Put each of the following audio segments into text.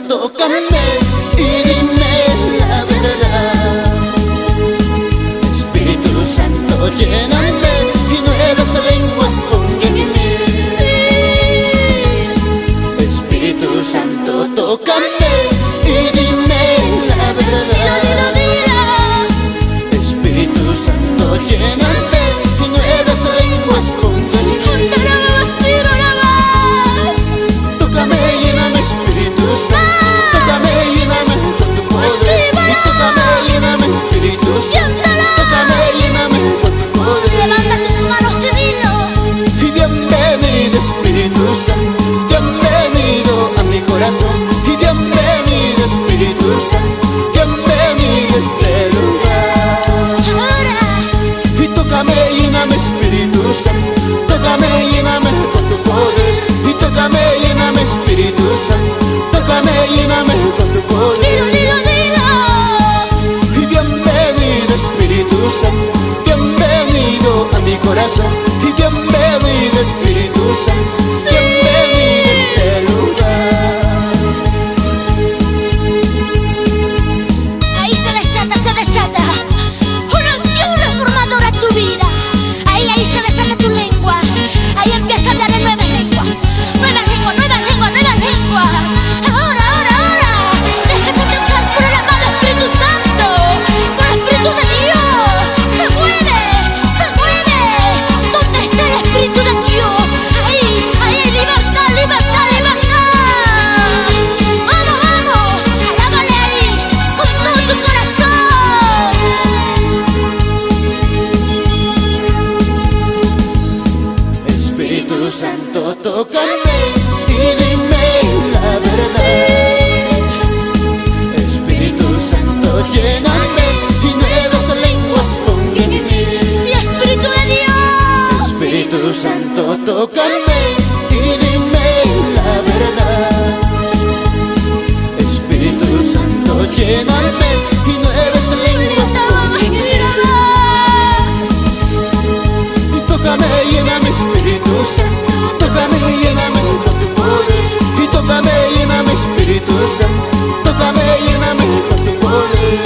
tócame y dime la verdad. Espíritu Santo, lléname y nuevas lenguas pon en mí. Espíritu Santo, tócame y dime la verdad. Espíritu Santo, lléname y nuevas lenguas pon en mí. Tócame, lléname, Espíritu Santo. Tócame, lléname con tu poder. Y tócame, lléname, Espíritu Santo. Tócame, lléname con tu poder. Levanta tus manos y dilo. Y bienvenido, Espíritu Santo. Bienvenido a mi corazón. Y bienvenido, Espíritu Santo. Bienvenido a este lugar. Ahora, Y tócame, lléname, Espíritu Santo. Tócame, lléname con tu poder. Y tócame, lléname, Espíritu Santo. Tócame, lléname con tu poder. dilo. Y bienvenido, Espíritu Santo. Bienvenido a mi corazón. Y bienvenido, Espíritu Santo. Bienvenido a este lugar. Ahí se desata una unción reformadora a tu vida. Ahí se desata tu lengua. Ahí empieza a hablar en nuevas lenguas. Nuevas lenguas. Ahora. Déjate tocar por el amado Espíritu Santo. Por el Espíritu de Dios. Se mueve. ¿Dónde está el Espíritu de Dios? Ahí hay libertad. Vamos. Alábale ahí con todo tu corazón. Espíritu Santo, tócame y dime la verdad. Espíritu Santo, lléname y nuevas lenguas pon en mí. Sí, Espíritu de Dios. Espíritu Santo, tócame y dime la verdad. Espíritu Santo, lléname y nuevas lenguas pon en mí. Y tócame, lléname, Espíritu Santo. Tócame, lléname con tu poder. Y tócame, lléname, Espíritu Santo. Tócame, lléname con tu poder.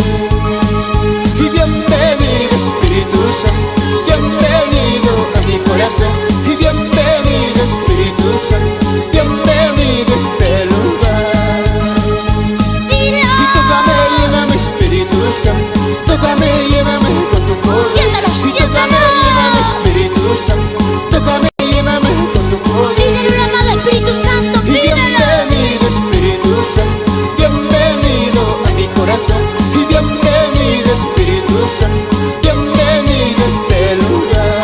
Y bienvenido, Espíritu Santo. Bienvenido a mi corazón. Y bienvenido, Espíritu Santo. Bienvenido a este lugar. Y tócame, lléname, Espíritu Santo. Tócame, lléname con tu poder. Siéntalo. Y tócame, lléname, Espíritu Santo. Tócame, lléname con tu poder. Pídele un amado Espíritu Santo. Y bienvenido, Espíritu Santo. Bienvenido a mi corazón. Y bienvenido, Espíritu Santo. Bienvenido a este lugar.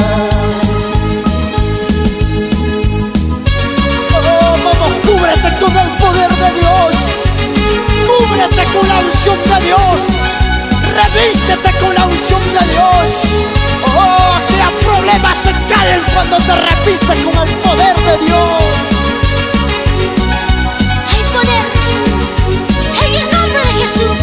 Oh, vamos, cúbrete con el poder de Dios. Cúbrete con la unción de Dios. Revístete con la unción de Dios. Oh, que los problemas se caen cuando te revistes con el poder de Dios. Hay poder. En el nombre de Jesús.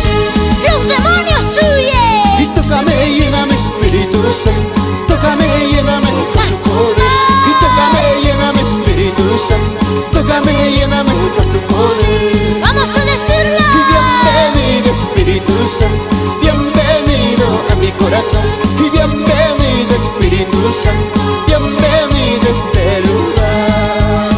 Los demonios huyen. Y tócame, lléname, Espíritu Santo. Tócame, lléname con tu poder. Y tócame, lléname, Espíritu Santo. Tócame, lléname con tu poder. Vamos a decirlo. Y bienvenido, Espíritu Santo. Bienvenido a mi corazón. Y bienvenido, Espíritu Santo. Bienvenido a este lugar.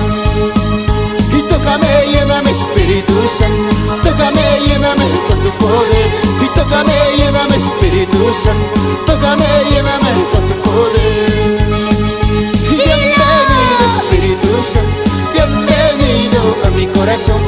Y tócame, lléname, Espíritu Santo. Tócame, lléname con tu poder. Y tócame, lléname, Espíritu Santo. Tócame, lléname con tu poder. Y bienvenido, Espíritu Santo. Bienvenido a mi corazón.